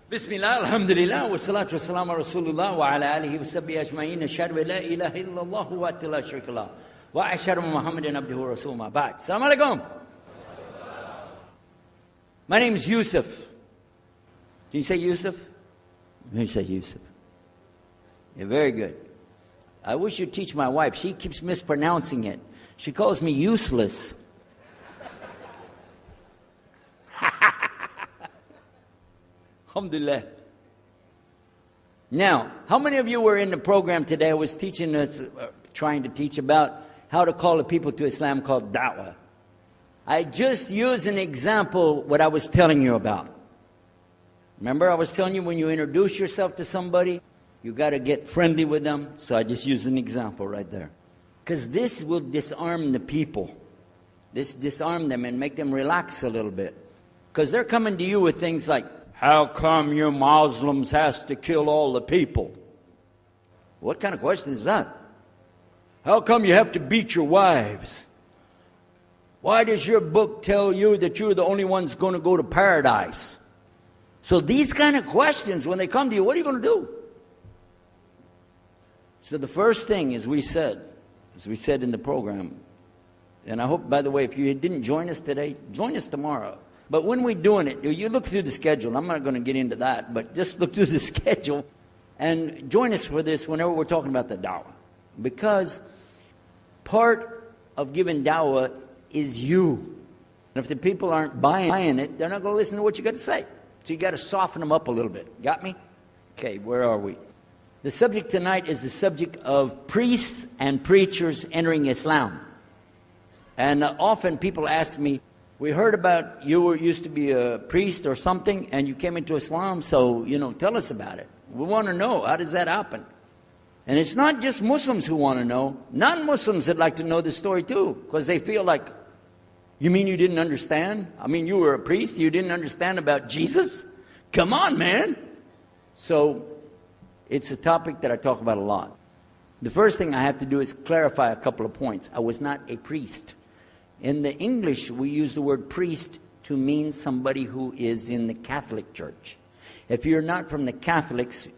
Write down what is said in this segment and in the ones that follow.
Bismillah, alhamdulillah, wa salatu wa salam ala rasulullah wa ala alihi wa sahbihi ajma'in, ashhadu an la ilaha illallah wa la sharika lah, wa ashhadu muhammed abduhu wa rasuluhu ma ba'd. Assalamu alaikum. My name is Yusuf. Can you say Yusuf? You say Yusuf. Yeah, very good. I wish you'd teach my wife. She keeps mispronouncing it. She calls me useless. Alhamdulillah. Now, how many of you were in the program today? I was teaching us, trying to teach about how to call the people to Islam called da'wah. I just used an example what I was telling you about. Remember I was telling you when you introduce yourself to somebody, you got to get friendly with them. So I just used an example right there. Because this will disarm the people. This disarm them and make them relax a little bit. Because they're coming to you with things like, how come you Muslims has to kill all the people? What kind of question is that? How come you have to beat your wives? Why does your book tell you that you're the only ones going to go to paradise? So these kind of questions, when they come to you, what are you going to do? So the first thing, as we said in the program, and I hope, by the way, if you didn't join us today, join us tomorrow. But when we're doing it, you look through the schedule. I'm not going to get into that, but just look through the schedule and join us for this whenever we're talking about the da'wah. Because part of giving da'wah is you. And if the people aren't buying it, they're not going to listen to what you got to say. So you got to soften them up a little bit. Got me? Okay, where are we? The subject tonight is the subject of priests and preachers entering Islam. And often people ask me, we heard about you used to be a priest or something and you came into Islam, so, tell us about it. We want to know, how does that happen? And it's not just Muslims who want to know. Non-Muslims would like to know the story too, because they feel like, you mean you didn't understand? I mean, you were a priest, you didn't understand about Jesus? Come on, man. So it's a topic that I talk about a lot. The first thing I have to do is clarify a couple of points. I was not a priest. In the English, we use the word priest to mean somebody who is in the Catholic Church. If you're not from the Catholics,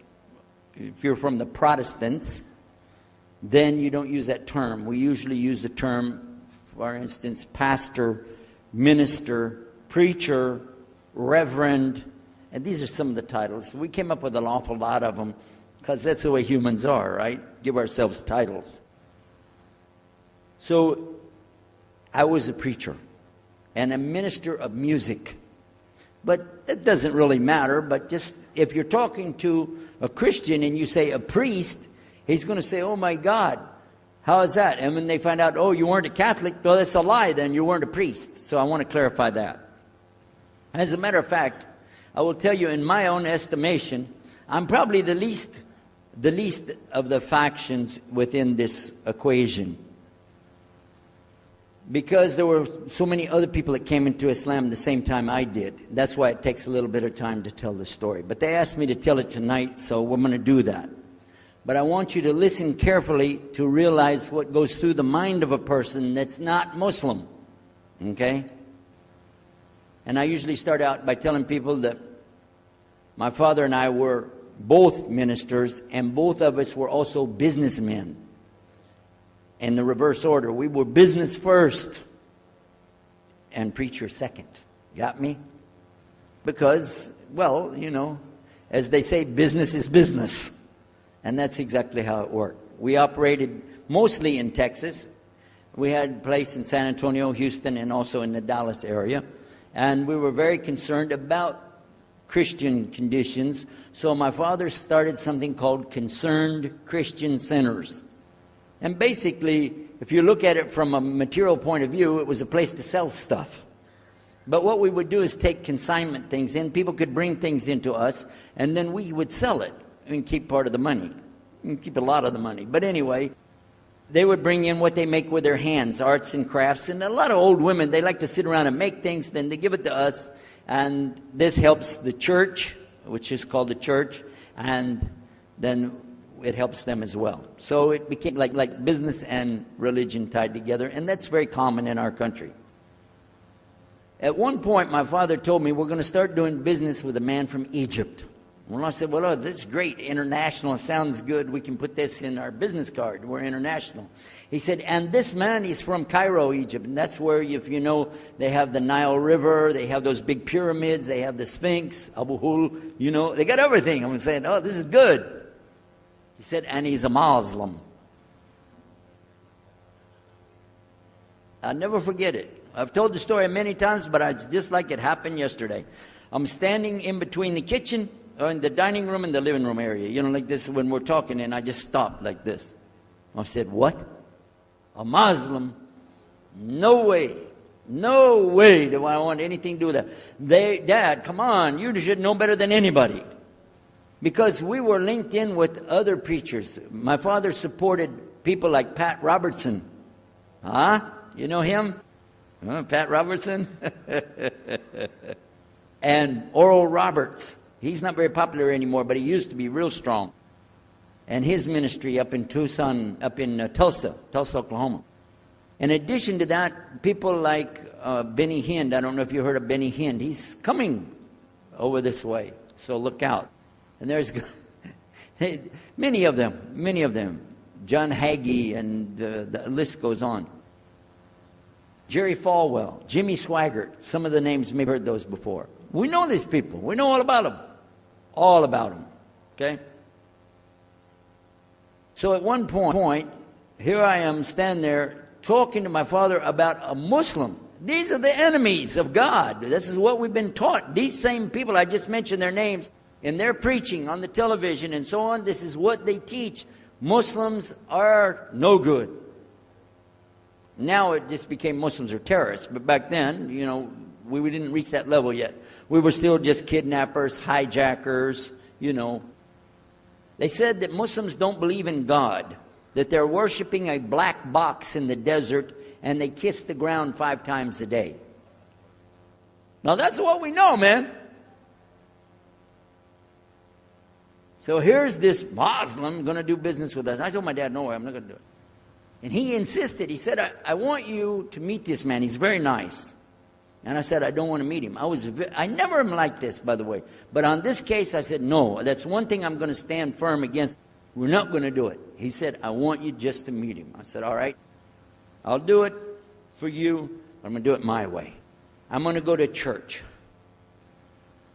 if you're from the Protestants, then you don't use that term. We usually use the term, for instance, pastor, minister, preacher, reverend, and these are some of the titles. We came up with an awful lot of them because that's the way humans are, right? Give ourselves titles. So I was a preacher and a minister of music. But it doesn't really matter, but just if you're talking to a Christian and you say a priest, he's going to say, oh my God, how is that? And when they find out, oh, you weren't a Catholic, well, that's a lie, then you weren't a priest. So I want to clarify that. As a matter of fact, I will tell you, in my own estimation, I'm probably the least of the factions within this equation. Because there were so many other people that came into Islam the same time I did. That's why it takes a little bit of time to tell the story. But they asked me to tell it tonight, so we're going to do that. But I want you to listen carefully to realize what goes through the mind of a person that's not Muslim. Okay? And I usually start out by telling people that my father and I were both ministers, and both of us were also businessmen. In the reverse order. We were business first and preacher second. Got me? Because, well, as they say, business is business. And that's exactly how it worked. We operated mostly in Texas. We had a place in San Antonio, Houston, and also in the Dallas area. And we were very concerned about Christian conditions. So my father started something called Concerned Christian Centers. And basically, if you look at it from a material point of view, it was a place to sell stuff. But what we would do is take consignment things in. People could bring things into us, and then we would sell it and keep part of the money. And keep a lot of the money. But anyway, they would bring in what they make with their hands, arts and crafts. And a lot of old women, they like to sit around and make things, then they give it to us. And this helps the church, which is called the church, and then it helps them as well. So it became like business and religion tied together, and that's very common in our country. At one point, my father told me, we're going to start doing business with a man from Egypt. Well, I said, well, this is great, international, it sounds good, we can put this in our business card, we're international. He said, and this man, he's from Cairo, Egypt, and that's where, if you know, they have the Nile River, they have those big pyramids, they have the Sphinx, Abu Hul, you know, they got everything. I'm saying, oh, this is good. He said, and he's a Muslim. I'll never forget it. I've told the story many times, but it's just like it happened yesterday. I'm standing in between the kitchen, or in the dining room and the living room area, you know, like this when we're talking, and I just stopped like this. I said, what? A Muslim? No way. No way do I want anything to do with that. Dad, come on, you should know better than anybody. Because we were linked in with other preachers. My father supported people like Pat Robertson. Huh? You know him? Pat Robertson? And Oral Roberts. He's not very popular anymore, but he used to be real strong. And his ministry up in Tulsa, Tulsa, Oklahoma. In addition to that, people like Benny Hinn. I don't know if you heard of Benny Hinn. He's coming over this way, so look out. And there's many of them. John Hagee, and the list goes on. Jerry Falwell, Jimmy Swaggart. Some of the names, maybe heard those before. We know these people. We know all about them. All about them. Okay? So at one point, here I am standing there talking to my father about a Muslim. These are the enemies of God. This is what we've been taught. These same people, I just mentioned their names, in their preaching on the television and so on, this is what they teach. Muslims are no good. Now it just became Muslims are terrorists. But back then, you know, we didn't reach that level yet. We were still just kidnappers, hijackers, you know. They said that Muslims don't believe in God, that they're worshiping a black box in the desert, and they kiss the ground 5 times a day. Now that's what we know, man. So here's this Muslim going to do business with us. I told my dad, no way, I'm not going to do it. And he insisted. He said, I want you to meet this man. He's very nice. And I said, I don't want to meet him. I never am like this, by the way. But on this case, I said, no, that's one thing I'm going to stand firm against. We're not going to do it. He said, I want you just to meet him. I said, all right, I'll do it for you. I'm going to do it my way. I'm going to go to church.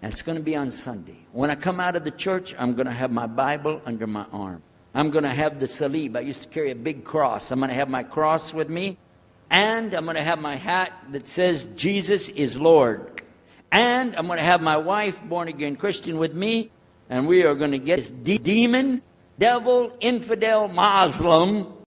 And it's going to be on Sunday. When I come out of the church, I'm going to have my Bible under my arm. I'm going to have the salib. I used to carry a big cross. I'm going to have my cross with me. And I'm going to have my hat that says, Jesus is Lord. And I'm going to have my wife, born-again Christian, with me. And we are going to get this demon, devil, infidel, Muslim